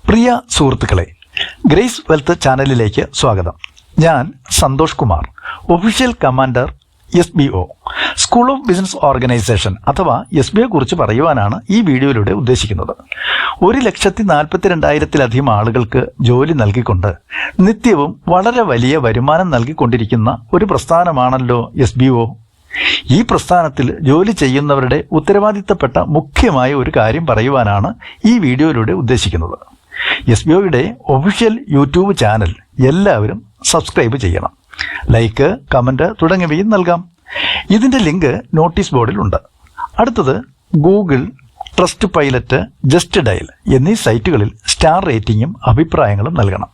പ്രിയ സുഹൃത്തുക്കളെ, grace wealth ചാനലിലേക്ക് സ്വാഗതം. ഞാൻ Santhosh Kumar, official commander SBO, school of business organisation അഥവാ SBO കുറിച്ച് പറയുവാനാണ് ഈ വീഡിയോയിലൂടെ ഉദ്ദേശിക്കുന്നത്. 1,42,000 ആളുകൾക്ക് ജോലി നൽകിക്കൊണ്ട് നിത്യവും വളരെ വലിയ വരുമാനം നൽകിക്കൊണ്ടിരിക്കുന്ന ഒരു പ്രസ്ഥാനമാണല്ലോ SBO. ഈ പ്രസ്ഥാനത്തിൽ ജോലി ചെയ്യുന്നവരുടെ ഉത്തരവാദിത്തപ്പെട്ട മുഖ്യമായ ഒരു കാര്യം പറയുവാനാണ് ഈ വീഡിയോയിലൂടെ ഉദ്ദേശിക്കുന്നത്. SBOയുടെ ഒഫീഷ്യൽ യൂട്യൂബ് ചാനൽ എല്ലാവരും സബ്സ്ക്രൈബ് ചെയ്യണം. ലൈക്ക്, കമന്റ് തുടങ്ങിയവയും നൽകാം. ഇതിന്റെ ലിങ്ക് നോട്ടീസ് ബോർഡിൽ ഉണ്ട്. അടുത്തത് Google, trust pilot, just dial എന്നീ സൈറ്റുകളിൽ സ്റ്റാർ റേറ്റിംഗും അഭിപ്രായങ്ങളും നൽകണം.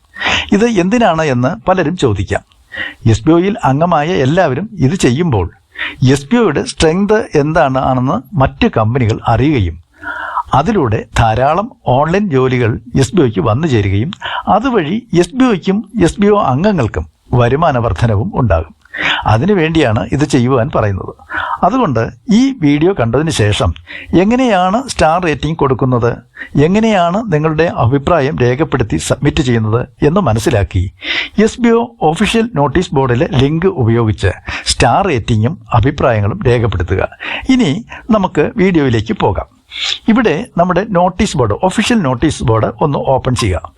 ഇത് എന്തിനാണ് എന്ന് പലരും ചോദിക്കാം. SBOയിൽ അംഗമായ എല്ലാവരും ഇത് ചെയ്യുമ്പോൾ SBOയുടെ സ്ട്രെങ്ത് എന്താണെന്ന് മറ്റ് കമ്പനികൾ അറിയുകയും അതിലൂടെ ധാരാളം ഓൺലൈൻ ജോലികൾ SBOയ്ക്ക് വന്നു ചേരുകയും അതുവഴി SBOയ്ക്കും SBO അംഗങ്ങൾക്കും വരുമാന വർധനവും ഉണ്ടാകും. അതിനുവേണ്ടിയാണ് ഇത് ചെയ്യുവാൻ പറയുന്നത്. അതുകൊണ്ട് ഈ വീഡിയോ കണ്ടതിന് ശേഷം എങ്ങനെയാണ് സ്റ്റാർ റേറ്റിംഗ് കൊടുക്കുന്നത്, എങ്ങനെയാണ് നിങ്ങളുടെ അഭിപ്രായം രേഖപ്പെടുത്തി സബ്മിറ്റ് ചെയ്യുന്നത് എന്ന് മനസ്സിലാക്കി SBO ഒഫീഷ്യൽ നോട്ടീസ് ബോർഡിലെ ലിങ്ക് ഉപയോഗിച്ച് സ്റ്റാർ റേറ്റിംഗും അഭിപ്രായങ്ങളും രേഖപ്പെടുത്തുക. ഇനി നമുക്ക് വീഡിയോയിലേക്ക് പോകാം. ഇവിടെ നമ്മുടെ notice board, official notice board ഒന്ന് ഓപ്പൺ ചെയ്യുക.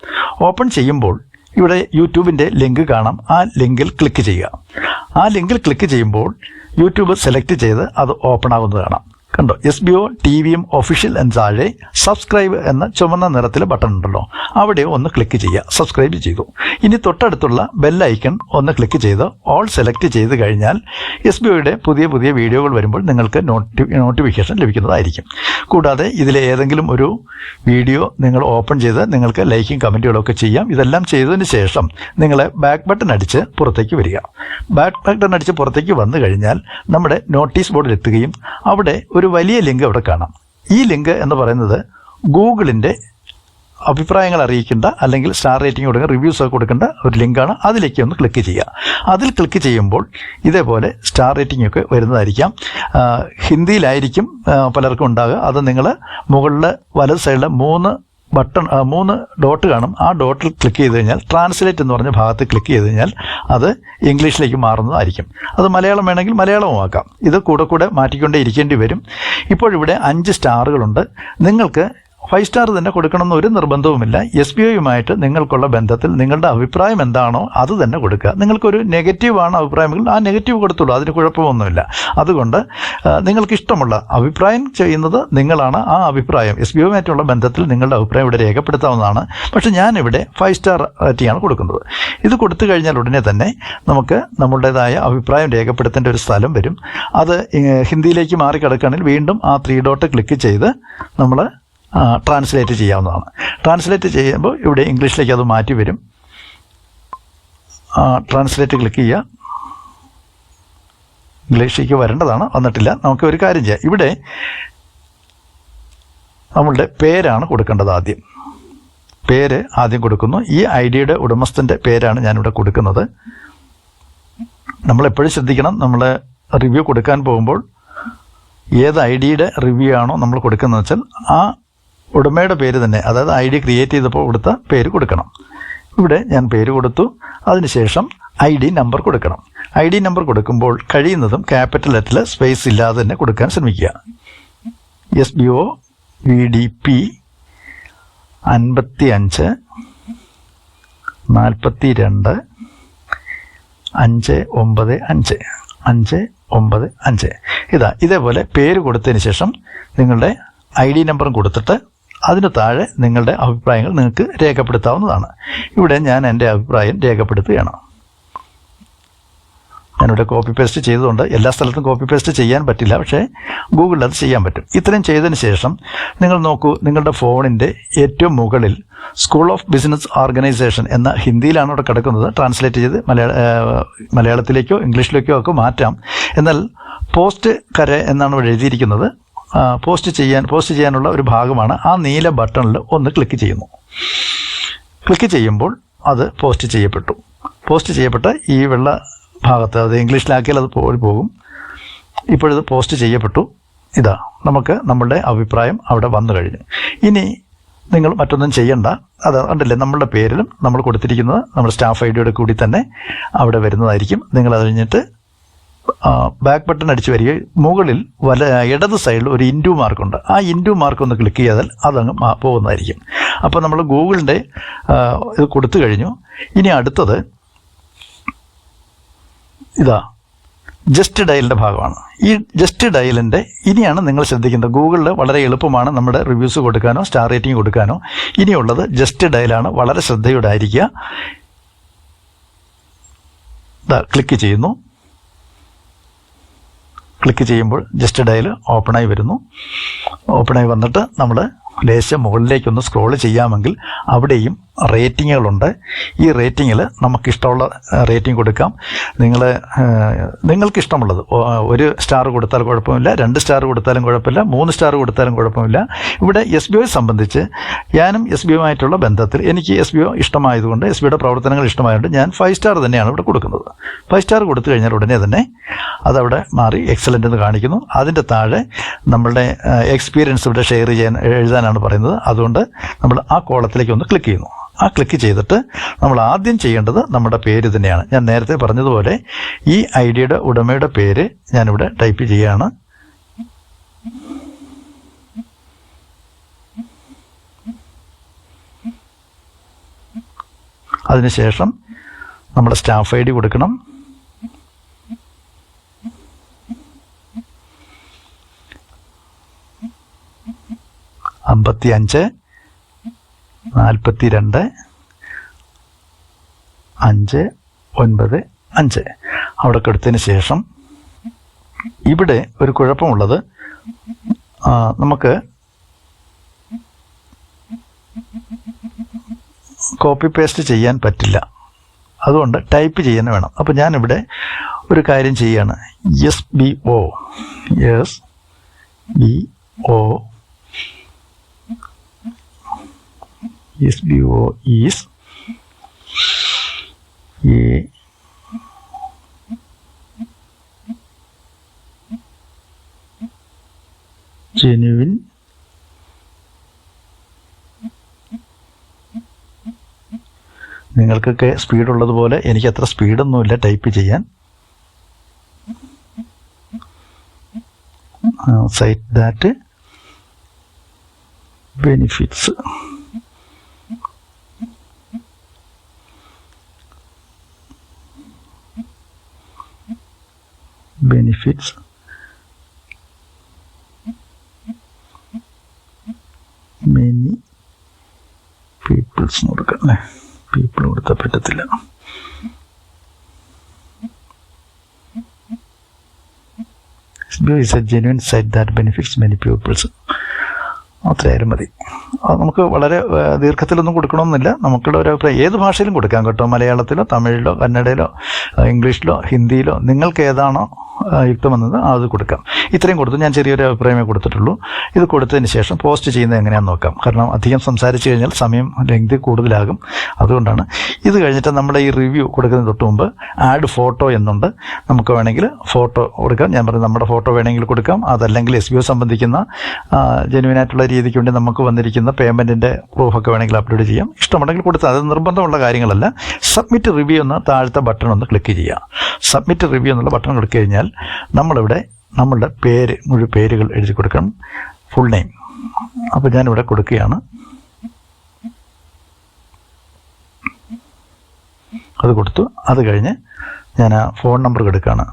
ഓപ്പൺ ചെയ്യുമ്പോൾ ഇവിടെ യൂട്യൂബിൻ്റെ ലിങ്ക് കാണാം. ആ ലിങ്കിൽ ക്ലിക്ക് ചെയ്യുക. ആ ലിങ്കിൽ ക്ലിക്ക് ചെയ്യുമ്പോൾ യൂട്യൂബ് സെലക്ട് ചെയ്ത് അത് ഓപ്പൺ ആകുന്നത് കാണാം. കണ്ടോ, SBO TVM ഒഫീഷ്യൽ എന്ന് താഴെ സബ്സ്ക്രൈബ് എന്ന ചുവന്ന നിറത്തിൽ ബട്ടൺ ഉണ്ടല്ലോ, അവിടെ ഒന്ന് ക്ലിക്ക് ചെയ്യുക. സബ്സ്ക്രൈബ് ചെയ്തു. ഇനി തൊട്ടടുത്തുള്ള ബെൽ ഐക്കൺ ഒന്ന് ക്ലിക്ക് ചെയ്ത് ഓൾ സെലക്ട് ചെയ്ത് കഴിഞ്ഞാൽ SBOയുടെ പുതിയ പുതിയ വീഡിയോകൾ വരുമ്പോൾ നിങ്ങൾക്ക് നോട്ടിഫിക്കേഷൻ ലഭിക്കുന്നതായിരിക്കും. കൂടാതെ ഇതിലെ ഏതെങ്കിലും ഒരു വീഡിയോ നിങ്ങൾ ഓപ്പൺ ചെയ്ത് നിങ്ങൾക്ക് ലൈക്കും കമൻറ്റുകളൊക്കെ ചെയ്യാം. ഇതെല്ലാം ചെയ്തതിന് ശേഷം നിങ്ങൾ ബാക്ക് ബട്ടൺ അടിച്ച് പുറത്തേക്ക് വരിക. ബാക്ക് ബട്ടൺ അടിച്ച് പുറത്തേക്ക് വന്നു കഴിഞ്ഞാൽ നമ്മുടെ നോട്ടീസ് ബോർഡിൽ എത്തുകയും അവിടെ ഒരു വലിയ ലിങ്ക് അവിടെ കാണാം. ഈ ലിങ്ക് എന്ന് പറയുന്നത് ഗൂഗിളിൻ്റെ അഭിപ്രായങ്ങൾ അറിയിക്കേണ്ട അല്ലെങ്കിൽ സ്റ്റാർ റേറ്റിംഗ് കൊടുക്കേണ്ട, റിവ്യൂസ് ഒക്കെ കൊടുക്കേണ്ട ഒരു ലിങ്കാണ്. അതിലേക്ക് ഒന്ന് ക്ലിക്ക് ചെയ്യുക. അതിൽ ക്ലിക്ക് ചെയ്യുമ്പോൾ ഇതേപോലെ സ്റ്റാർ റേറ്റിംഗ് ഒക്കെ വരുന്നതായിരിക്കാം. ഹിന്ദിയിലായിരിക്കും പലർക്കും ഉണ്ടാകുക. അത് നിങ്ങൾ മുകളിൽ വലത് സൈഡിൽ 3 ഡോട്ട് കാണും. ആ ഡോട്ടിൽ ക്ലിക്ക് ചെയ്ത് കഴിഞ്ഞാൽ ട്രാൻസ്ലേറ്റ് എന്ന് പറഞ്ഞ ഭാഗത്ത് ക്ലിക്ക് ചെയ്ത് കഴിഞ്ഞാൽ അത് ഇംഗ്ലീഷിലേക്ക് മാറുന്നതായിരിക്കും. അത് മലയാളം വേണമെങ്കിൽ മലയാളവും ആക്കാം. ഇത് കൂടെ മാറ്റിക്കൊണ്ടേ ഇരിക്കേണ്ടി വരും. ഇപ്പോഴിവിടെ 5 സ്റ്റാറുകളുണ്ട്. നിങ്ങൾക്ക് 5 സ്റ്റാർ തന്നെ കൊടുക്കണമെന്ന് ഒരു നിർബന്ധവുമില്ല. SBOയുമായിട്ട് നിങ്ങൾക്കുള്ള ബന്ധത്തിൽ നിങ്ങളുടെ അഭിപ്രായം എന്താണോ അത് തന്നെ കൊടുക്കുക. നിങ്ങൾക്കൊരു നെഗറ്റീവാണ് അഭിപ്രായമെങ്കിൽ ആ നെഗറ്റീവ് കൊടുത്തുള്ളൂ, അതിന് കുഴപ്പമൊന്നുമില്ല. അതുകൊണ്ട് നിങ്ങൾക്ക് ഇഷ്ടമുള്ള അഭിപ്രായം ചെയ്യുന്നത് നിങ്ങളാണ്. ആ അഭിപ്രായം SBOയുമായിട്ടുള്ള ബന്ധത്തിൽ നിങ്ങളുടെ അഭിപ്രായം ഇവിടെ രേഖപ്പെടുത്താവുന്നതാണ്. പക്ഷേ ഞാനിവിടെ 5 സ്റ്റാർ റേറ്റിംഗാണ് കൊടുക്കുന്നത്. ഇത് കൊടുത്തു കഴിഞ്ഞാൽ ഉടനെ തന്നെ നമുക്ക് നമ്മുടേതായ അഭിപ്രായം രേഖപ്പെടുത്തേണ്ട ഒരു സ്ഥലം വരും. അത് ഹിന്ദിയിലേക്ക് മാറിക്കിടക്കുകയാണെങ്കിൽ വീണ്ടും ആ 3 ഡോട്ട് ക്ലിക്ക് ചെയ്ത് നമ്മൾ ട്രാൻസ്ലേറ്റ് ചെയ്യാവുന്നതാണ്. ട്രാൻസ്ലേറ്റ് ചെയ്യുമ്പോൾ ഇവിടെ ഇംഗ്ലീഷിലേക്ക് അത് മാറ്റി വരും. ട്രാൻസ്ലേറ്റ് ക്ലിക്ക് ചെയ്യുക. ഇംഗ്ലീഷിലേക്ക് വരേണ്ടതാണ്, വന്നിട്ടില്ല. നമുക്ക് ഒരു കാര്യം ചെയ്യാം. ഇവിടെ നമ്മളുടെ പേരാണ് കൊടുക്കേണ്ടത്. പേര് ആദ്യം കൊടുക്കുന്നു. ഈ ഐഡിയുടെ ഉടമസ്ഥൻ്റെ പേരാണ് ഞാനിവിടെ കൊടുക്കുന്നത്. നമ്മളെപ്പോഴും ശ്രദ്ധിക്കണം, നമ്മൾ റിവ്യൂ കൊടുക്കാൻ പോകുമ്പോൾ ഏത് ഐഡിയുടെ റിവ്യൂ ആണോ നമ്മൾ കൊടുക്കുന്നത് വെച്ചാൽ ആ ഉടമയുടെ പേര് തന്നെ, അതായത് ID ക്രിയേറ്റ് ചെയ്തപ്പോൾ കൊടുത്ത പേര് കൊടുക്കണം. ഇവിടെ ഞാൻ പേര് കൊടുത്തു. അതിനുശേഷം ID നമ്പർ കൊടുക്കണം. ID നമ്പർ കൊടുക്കുമ്പോൾ കഴിയുന്നതും ക്യാപിറ്റൽ ലെറ്ററിൽ സ്പേസ് ഇല്ലാതെ തന്നെ കൊടുക്കാൻ ശ്രമിക്കുക. SBO VDP 55 42 595 595. ഇതേപോലെ പേര് കൊടുത്തതിന് ശേഷം നിങ്ങളുടെ ID നമ്പറും കൊടുത്തിട്ട് അതിന് താഴെ നിങ്ങളുടെ അഭിപ്രായങ്ങൾ നിങ്ങൾക്ക് രേഖപ്പെടുത്താവുന്നതാണ്. ഇവിടെ ഞാൻ എൻ്റെ അഭിപ്രായം രേഖപ്പെടുത്തുകയാണ്. ഞാനിവിടെ കോപ്പി പേസ്റ്റ് ചെയ്തുകൊണ്ട് എല്ലാ സ്ഥലത്തും കോപ്പി പേസ്റ്റ് ചെയ്യാൻ പറ്റില്ല, പക്ഷേ ഗൂഗിളിൽ അത് ചെയ്യാൻ പറ്റും. ഇത്രയും ചെയ്തതിന് ശേഷം നിങ്ങൾ നോക്കൂ, നിങ്ങളുടെ ഫോണിൻ്റെ ഏറ്റവും മുകളിൽ സ്കൂൾ ഓഫ് ബിസിനസ് ഓർഗനൈസേഷൻ എന്ന ഹിന്ദിയിലാണ് അവിടെ കിടക്കുന്നത്. ട്രാൻസ്ലേറ്റ് ചെയ്ത് മലയാളത്തിലേക്കോ ഇംഗ്ലീഷിലേക്കോ ഒക്കെ മാറ്റാം. എന്നാൽ പോസ്റ്റ് എന്നാണ് ഇവിടെ എഴുതിയിരിക്കുന്നത്. പോസ്റ്റ് ചെയ്യാനുള്ള ഒരു ഭാഗമാണ്. ആ നീല ബട്ടണിൽ ഒന്ന് ക്ലിക്ക് ചെയ്യുന്നു. ക്ലിക്ക് ചെയ്യുമ്പോൾ അത് പോസ്റ്റ് ചെയ്യപ്പെട്ട ഈ വെള്ള ഭാഗത്ത്, അത് ഇംഗ്ലീഷിലാക്കിയാൽ അത് പോകും. ഇപ്പോഴിത് പോസ്റ്റ് ചെയ്യപ്പെട്ടു. നമുക്ക് നമ്മളുടെ അഭിപ്രായം അവിടെ വന്നു കഴിഞ്ഞു. ഇനി നിങ്ങൾ മറ്റൊന്നും ചെയ്യണ്ട. അത് കണ്ടില്ലേ, നമ്മളുടെ പേരിലും നമ്മൾ കൊടുത്തിരിക്കുന്നത് നമ്മുടെ സ്റ്റാഫ് ഐ ഡിയുടെ കൂടി തന്നെ അവിടെ വരുന്നതായിരിക്കും. നിങ്ങൾ അത് കഴിഞ്ഞിട്ട് ബാക്ക് ബട്ടൺ അടിച്ച് വരികയും മുകളിൽ ഇടത് സൈഡിൽ ഒരു ഇൻറ്റു മാർക്കുണ്ട്. ആ ഇൻറ്റു മാർക്ക് ഒന്ന് ക്ലിക്ക് ചെയ്താൽ അതങ്ങ് പോകുന്നതായിരിക്കും. അപ്പോൾ നമ്മൾ ഗൂഗിളിൻ്റെ ഇത് കൊടുത്തു കഴിഞ്ഞു. ഇനി അടുത്തത് ഇതാ ജസ്റ്റ് ഡയലിൻ്റെ ഭാഗമാണ്. ഈ ജസ്റ്റ് ഡയലിൻ്റെ ഇനിയാണ് നിങ്ങൾ ശ്രദ്ധിക്കുന്നത്. ഗൂഗിളിൽ വളരെ എളുപ്പമാണ് നമ്മുടെ റിവ്യൂസ് കൊടുക്കാനോ സ്റ്റാർ റേറ്റിംഗ് കൊടുക്കാനോ. ഇനിയുള്ളത് ജസ്റ്റ് ഡയലാണ്. വളരെ ശ്രദ്ധയോടെ ആയിരിക്കുക. ക്ലിക്ക് ചെയ്യുന്നു. ക്ലിക്ക് ചെയ്യുമ്പോൾ ജസ്റ്റ് ഡയൽ ഓപ്പണായി വരുന്നു. ഓപ്പണായി വന്നിട്ട് നമ്മൾ ലേശം മുകളിലേക്കൊന്ന് സ്ക്രോൾ ചെയ്യാമെങ്കിൽ അവിടെയും റേറ്റിങ്ങുകളുണ്ട്. ഈ റേറ്റിങ്ങിൽ നമുക്കിഷ്ടമുള്ള റേറ്റിംഗ് കൊടുക്കാം. നിങ്ങൾക്കിഷ്ടമുള്ളത് 1 സ്റ്റാർ കൊടുത്താൽ കുഴപ്പമില്ല, 2 സ്റ്റാർ കൊടുത്താലും കുഴപ്പമില്ല, 3 സ്റ്റാർ കൊടുത്താലും കുഴപ്പമില്ല. ഇവിടെ എസ് ബി ഒയെ സംബന്ധിച്ച് ഞാനും എസ് ബി ഒയുമായിട്ടുള്ള ബന്ധത്തിൽ എനിക്ക് എസ് ബി ഒ ഇഷ്ടമായതുകൊണ്ട്, എസ് ബി ഒയുടെ പ്രവർത്തനങ്ങൾ ഇഷ്ടമായതുകൊണ്ട് ഞാൻ 5 സ്റ്റാർ തന്നെയാണ് ഇവിടെ കൊടുക്കുന്നത്. 5 സ്റ്റാർ കൊടുത്തു കഴിഞ്ഞാൽ ഉടനെ തന്നെ അതവിടെ മാറി എക്സലൻ്റ് എന്ന് കാണിക്കുന്നു. അതിൻ്റെ താഴെ നമ്മളുടെ എക്സ്പീരിയൻസ് ഇവിടെ ഷെയർ ചെയ്യാൻ എഴുതാനാണ് പറയുന്നത്. അതുകൊണ്ട് നമ്മൾ ആ കോളത്തിലേക്ക് ഒന്ന് ക്ലിക്ക് ചെയ്യുന്നു. ആ ക്ലിക്ക് ചെയ്തിട്ട് നമ്മൾ ആദ്യം ചെയ്യേണ്ടത് നമ്മുടെ പേര് തന്നെയാണ്. ഞാൻ നേരത്തെ പറഞ്ഞതുപോലെ ഈ ഐ ഡിയുടെ ഉടമയുടെ പേര് ഞാനിവിടെ ടൈപ്പ് ചെയ്യുകയാണ്. അതിനുശേഷം നമ്മുടെ സ്റ്റാഫ് ഐ ഡി കൊടുക്കണം. അമ്പത്തിയഞ്ച് 42 5 9 5 അവിടെ കൊടുത്തതിന് ശേഷം ഇവിടെ ഒരു കുഴപ്പമുള്ളത്, നമുക്ക് കോപ്പി പേസ്റ്റ് ചെയ്യാൻ പറ്റില്ല. അതുകൊണ്ട് ടൈപ്പ് ചെയ്യാൻ വേണം. അപ്പോൾ ഞാനിവിടെ ഒരു കാര്യം ചെയ്യുകയാണ്. SBO is a genuine നിങ്ങൾക്കൊക്കെ സ്പീഡുള്ളതുപോലെ എനിക്ക് അത്ര സ്പീഡൊന്നുമില്ല ടൈപ്പ് ചെയ്യാൻ. Site that benefits many peoples കൊടുക്കാം അല്ലേ. പീപ്പിൾ കൊടുത്താൽ പറ്റത്തില്ല. SBO is a genuine site that benefits many pupils. അത്രയായാലും മതി. നമുക്ക് വളരെ ദീർഘത്തിലൊന്നും കൊടുക്കണമെന്നില്ല. നമുക്കുള്ള ഒരു അഭിപ്രായം ഏത് ഭാഷയിലും കൊടുക്കാം കേട്ടോ. മലയാളത്തിലോ തമിഴിലോ കന്നഡയിലോ ഇംഗ്ലീഷിലോ ഹിന്ദിയിലോ നിങ്ങൾക്ക് ഏതാണോ യുക്തമെന്നത് അത് കൊടുക്കാം. ഇത്രയും കൊടുത്തു. ഞാൻ ചെറിയൊരു അഭിപ്രായമേ കൊടുത്തിട്ടുള്ളൂ. ഇത് കൊടുത്തതിന് ശേഷം പോസ്റ്റ് ചെയ്യുന്നത് എങ്ങനെയാണെന്ന് നോക്കാം. കാരണം അധികം സംസാരിച്ച് കഴിഞ്ഞാൽ സമയം ലെങ്ത് കൂടുതലാകും. അതുകൊണ്ടാണ്. ഇത് കഴിഞ്ഞിട്ട് നമ്മുടെ ഈ റിവ്യൂ കൊടുക്കുന്നതിന് തൊട്ട് മുമ്പ് ആഡ് ഫോട്ടോ എന്നുണ്ട്. നമുക്ക് വേണമെങ്കിൽ ഫോട്ടോ കൊടുക്കാം. ഞാൻ പറയുന്നത് നമ്മുടെ ഫോട്ടോ വേണമെങ്കിൽ കൊടുക്കാം. അതല്ലെങ്കിൽ SBO സംബന്ധിക്കുന്ന ജെന്യുവനായിട്ടുള്ള രീതിക്ക് വേണ്ടി നമുക്ക് വന്നിരിക്കുന്ന പേയ്മെൻറ്റിൻ്റെ പ്രൂഫൊക്കെ വേണമെങ്കിൽ അപ്ലോഡ് ചെയ്യാം. ഇഷ്ടമുണ്ടെങ്കിൽ കൊടുത്താൽ അത് നിർബന്ധമുള്ള കാര്യങ്ങളല്ല. സബ്മിറ്റ് റിവ്യൂ എന്ന താഴത്തെ ബട്ടൺ ഒന്ന് ക്ലിക്ക് ചെയ്യുക. സബ്മിറ്റ് റിവ്യൂ എന്നുള്ള ബട്ടൺ ക്ലിക്ക് കഴിഞ്ഞാൽ നമ്മളിവിടെ നമ്മളുടെ മുഴുവൻ പേരുകൾ എഴുതി കൊടുക്കണം. Full name. അപ്പോൾ ഞാനിവിടെ കൊടുക്കുകയാണ്. അത് കൊടുത്തു. അത് കഴിഞ്ഞ് ഞാൻ ആ ഫോൺ നമ്പർ കൊടുക്കുകയാണ്.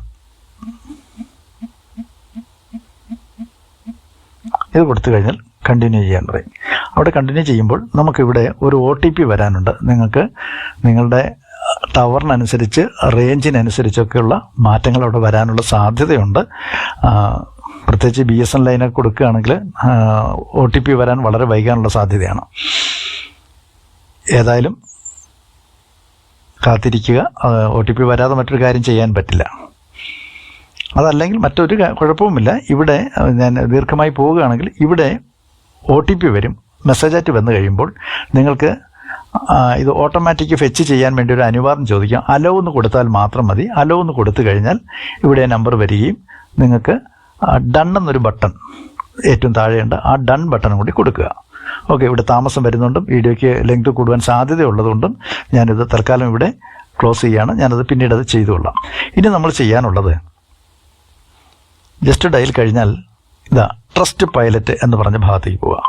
ഇത് കൊടുത്തു കഴിഞ്ഞാൽ കണ്ടിന്യൂ ചെയ്യാൻ പറയും. അവിടെ കണ്ടിന്യൂ ചെയ്യുമ്പോൾ നമുക്കിവിടെ ഒരു OTP വരാനുണ്ട്. നിങ്ങൾക്ക് നിങ്ങളുടെ ടവറിനനുസരിച്ച് റേഞ്ചിനനുസരിച്ചൊക്കെയുള്ള മാറ്റങ്ങൾ അവിടെ വരാനുള്ള സാധ്യതയുണ്ട്. പ്രത്യേകിച്ച് BSN ലൈനൊക്കെ കൊടുക്കുകയാണെങ്കിൽ OTP വരാൻ വളരെ വൈകാനുള്ള സാധ്യതയാണ്. ഏതായാലും കാത്തിരിക്കുക. OTP വരാതെ മറ്റൊരു കാര്യം ചെയ്യാൻ പറ്റില്ല. അതല്ലെങ്കിൽ മറ്റൊരു കുഴപ്പവുമില്ല. ഇവിടെ ഞാൻ ദീർഘമായി പോവുകയാണെങ്കിൽ ഇവിടെ OTP വരും. മെസ്സേജായിട്ട് വന്നു കഴിയുമ്പോൾ നിങ്ങൾക്ക് ഇത് ഓട്ടോമാറ്റിക് ഫെച്ച് ചെയ്യാൻ വേണ്ടി ഒരു അനുവാദം ചോദിക്കാം. അലോ എന്ന് കൊടുത്താൽ മാത്രം മതി. അലോ എന്ന് കൊടുത്തു കഴിഞ്ഞാൽ ഇവിടെ നമ്പർ വരികയും നിങ്ങൾക്ക് ഡൺ എന്നൊരു ബട്ടൺ ഏറ്റവും താഴെയുണ്ട്. ആ ഡൺ ബട്ടൺ കൂടി കൊടുക്കുക. ഓക്കെ, ഇവിടെ താമസം വരുന്നുണ്ടും വീഡിയോയ്ക്ക് ലെങ്ത് കൂടുവാൻ സാധ്യതയുള്ളതുകൊണ്ടും ഞാനിത് തൽക്കാലം ഇവിടെ ക്ലോസ് ചെയ്യുകയാണ്. ഞാനത് പിന്നീട് അത് ചെയ്തുകൊള്ളാം. ഇനി നമ്മൾ ചെയ്യാനുള്ളത് ജസ്റ്റ് ഡയൽ കഴിഞ്ഞാൽ ഇതാ ട്രസ്റ്റ് പൈലറ്റ് എന്ന് പറഞ്ഞ ഭാഗത്തേക്ക് പോവുക.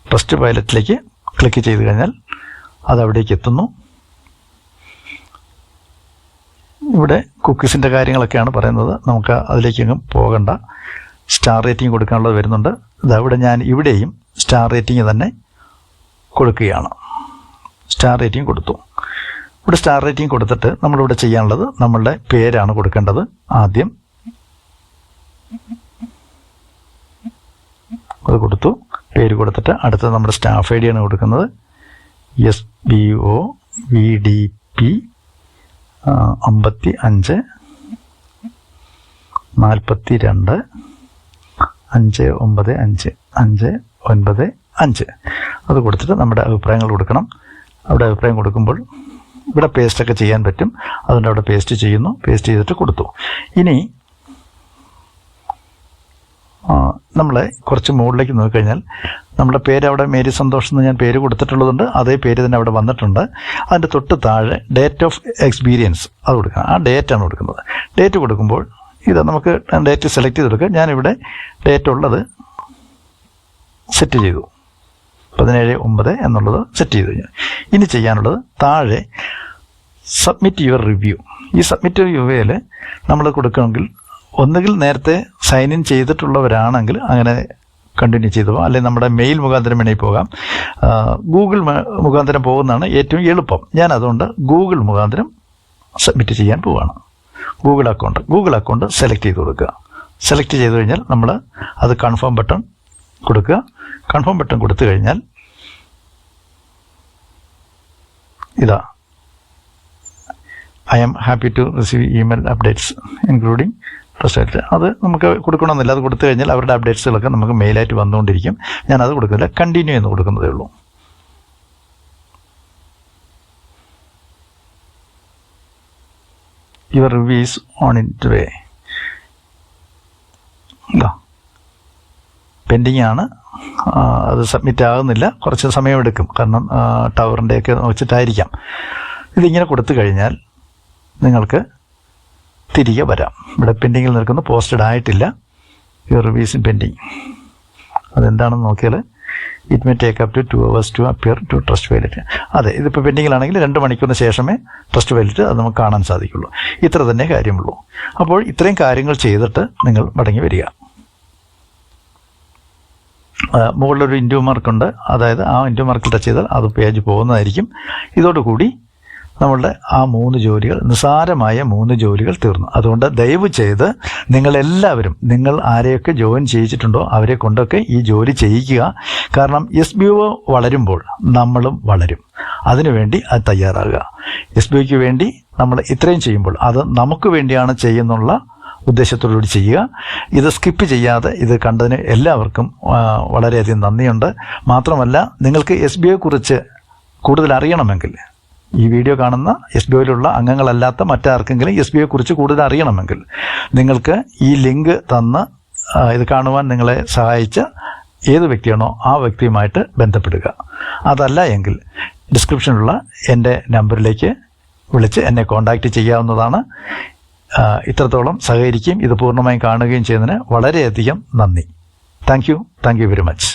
ട്രസ്റ്റ് പൈലറ്റിലേക്ക് ക്ലിക്ക് ചെയ്ത് കഴിഞ്ഞാൽ അത് അവിടേക്ക് എത്തുന്നു. ഇവിടെ കുക്കീസിൻ്റെ കാര്യങ്ങളൊക്കെയാണ് പറയുന്നത്. നമുക്ക് അതിലേക്കെങ്ങും പോകണ്ട. സ്റ്റാർ റേറ്റിംഗ് കൊടുക്കാനുള്ളത് വരുന്നുണ്ട്. ഇതവിടെ ഞാൻ ഇവിടെയും സ്റ്റാർ റേറ്റിംഗ് തന്നെ കൊടുക്കുകയാണ്. സ്റ്റാർ റേറ്റിംഗ് കൊടുത്തു. ഇവിടെ സ്റ്റാർ റേറ്റിംഗ് കൊടുത്തിട്ട് നമ്മളിവിടെ ചെയ്യാനുള്ളത് നമ്മളുടെ പേരാണ് കൊടുക്കേണ്ടത്. ആദ്യം അത് കൊടുത്തു. പേര് കൊടുത്തിട്ട് അടുത്തത് നമ്മുടെ സ്റ്റാഫ് ഐ ഡിയാണ് കൊടുക്കുന്നത്. SBO VDP 55 42 595 595 അത് കൊടുത്തിട്ട് നമ്മുടെ അഭിപ്രായങ്ങൾ കൊടുക്കണം. അവിടെ അഭിപ്രായം കൊടുക്കുമ്പോൾ ഇവിടെ പേസ്റ്റൊക്കെ ചെയ്യാൻ പറ്റും. അതുകൊണ്ട് അവിടെ പേസ്റ്റ് ചെയ്യുന്നു. പേസ്റ്റ് ചെയ്തിട്ട് കൊടുത്തു. ഇനി നമ്മളെ കുറച്ച് മുകളിലേക്ക് നോക്കിക്കഴിഞ്ഞാൽ നമ്മുടെ പേര് അവിടെ മേരി സന്തോഷ് എന്ന് ഞാൻ പേര് കൊടുത്തിട്ടുള്ളതുണ്ട്. അതേ പേര് തന്നെ അവിടെ വന്നിട്ടുണ്ട്. അതിൻ്റെ തൊട്ട് താഴെ ഡേറ്റ് ഓഫ് എക്സ്പീരിയൻസ് അത് കൊടുക്കണം. ആ ഡേറ്റാണ് കൊടുക്കുന്നത്. ഡേറ്റ് കൊടുക്കുമ്പോൾ ഇത് നമുക്ക് ഡേറ്റ് സെലക്ട് ചെയ്ത് കൊടുക്കുക. ഞാനിവിടെ ഡേറ്റ് ഉള്ളത് സെറ്റ് ചെയ്തു. 17/9 എന്നുള്ളത് സെറ്റ് ചെയ്തു കഴിഞ്ഞാൽ ഇനി ചെയ്യാനുള്ളത് താഴെ സബ്മിറ്റ് യുവർ റിവ്യൂ. ഈ സബ്മിറ്റ് റിവ്യൂവിൽ നമ്മൾ കൊടുക്കണമെങ്കിൽ ഒന്നുകിൽ നേരത്തെ സൈൻ ഇൻ ചെയ്തിട്ടുള്ളവരാണെങ്കിൽ അങ്ങനെ കണ്ടിന്യൂ ചെയ്തു പോകാം. അല്ലെങ്കിൽ നമ്മുടെ മെയിൽ മുഖാന്തരം വേണമെങ്കിൽ പോകാം. ഗൂഗിൾ മുഖാന്തരം പോകുന്നതാണ് ഏറ്റവും എളുപ്പം. ഞാൻ അതുകൊണ്ട് ഗൂഗിൾ മുഖാന്തരം സബ്മിറ്റ് ചെയ്യാൻ പോവുകയാണ്. ഗൂഗിൾ അക്കൗണ്ട് സെലക്ട് ചെയ്ത് കൊടുക്കുക. സെലക്ട് ചെയ്ത് കഴിഞ്ഞാൽ നമ്മൾ അത് കൺഫേം ബട്ടൺ കൊടുക്കുക. കൺഫേം ബട്ടൺ കൊടുത്തു കഴിഞ്ഞാൽ ഇതാ I am happy to receive email updates including trust. അത് നമുക്ക് കൊടുക്കണമെന്നില്ല. അത് കൊടുത്തു കഴിഞ്ഞാൽ അവരുടെ അപ്ഡേറ്റ്സുകളൊക്കെ നമുക്ക് മെയിലായിട്ട് വന്നുകൊണ്ടിരിക്കും. ഞാനത് കൊടുക്കുന്നില്ല. കണ്ടിന്യൂ എന്ന് കൊടുക്കുന്നതേ ഉള്ളൂ. Your review is on it way. Pending ആണ്. അത് സബ്മിറ്റ് ആകുന്നില്ല. കുറച്ച് സമയമെടുക്കും. കാരണം ടവറിൻ്റെയൊക്കെ വെച്ചിട്ടായിരിക്കാം. ഇതിങ്ങനെ കൊടുത്തു കഴിഞ്ഞാൽ നിങ്ങൾക്ക് തിരികെ വരാം. ഇവിടെ പെൻഡിങ്ങിൽ നിൽക്കുന്ന പോസ്റ്റഡ് ആയിട്ടില്ല. Your reviews in pending. അതെന്താണെന്ന് നോക്കിയാൽ it may take up to 2 hours to appear to Trustpilot. അതെ, ഇതിപ്പോൾ പെൻഡിങ്ങിലാണെങ്കിൽ 2 മണിക്കൂറിന് ശേഷമേ ട്രസ്റ്റ് വൈലറ്റ് അത് നമുക്ക് കാണാൻ സാധിക്കുള്ളൂ. ഇത്ര തന്നെ കാര്യമുള്ളൂ. അപ്പോൾ ഇത്രയും കാര്യങ്ങൾ ചെയ്തിട്ട് നിങ്ങൾ മടങ്ങി വരിക. മുകളിലൊരു ഇൻറ്റു മാർക്കുണ്ട്. അതായത് ആ ഇൻറ്റു മാർക്ക് ടച്ച് ചെയ്താൽ അത് പേജ് പോകുന്നതായിരിക്കും. ഇതോടുകൂടി നമ്മളുടെ ആ 3 ജോലികൾ, നിസ്സാരമായ 3 ജോലികൾ തീർന്നു. അതുകൊണ്ട് ദയവ് ചെയ്ത് നിങ്ങളെല്ലാവരും, നിങ്ങൾ ആരെയൊക്കെ ജോയിൻ ചെയ്യിച്ചിട്ടുണ്ടോ അവരെ കൊണ്ടൊക്കെ ഈ ജോലി ചെയ്യിക്കുക. കാരണം SBO വളരുമ്പോൾ നമ്മളും വളരും. അതിനുവേണ്ടി അത് തയ്യാറാകുക. SBOയ്ക്ക് വേണ്ടി നമ്മൾ ഇത്രയും ചെയ്യുമ്പോൾ അത് നമുക്ക് വേണ്ടിയാണ് ചെയ്യുന്നുള്ള ഉദ്ദേശത്തോടുകൂടി ചെയ്യുക. ഇത് സ്കിപ്പ് ചെയ്യാതെ ഇത് കണ്ടതിന് എല്ലാവർക്കും വളരെയധികം നന്ദിയുണ്ട്. മാത്രമല്ല, നിങ്ങൾക്ക് SBOയെക്കുറിച്ച് കൂടുതൽ അറിയണമെങ്കിൽ, ഈ വീഡിയോ കാണുന്ന SBOയിലുള്ള അംഗങ്ങളല്ലാത്ത മറ്റാർക്കെങ്കിലും SBOയെക്കുറിച്ച് കൂടുതൽ അറിയണമെങ്കിൽ നിങ്ങൾക്ക് ഈ ലിങ്ക് തന്ന് ഇത് കാണുവാൻ നിങ്ങളെ സഹായിച്ച ഏത് വ്യക്തിയാണോ ആ വ്യക്തിയുമായിട്ട് ബന്ധപ്പെടുക. അതല്ല എങ്കിൽ ഡിസ്ക്രിപ്ഷനിലുള്ള എൻ്റെ നമ്പറിലേക്ക് വിളിച്ച് എന്നെ കോൺടാക്റ്റ് ചെയ്യാവുന്നതാണ്. ഇത്രത്തോളം സഹകരിക്കുകയും ഇത് പൂർണ്ണമായും കാണുകയും ചെയ്യുന്നതിന് വളരെയധികം നന്ദി. Thank you very much.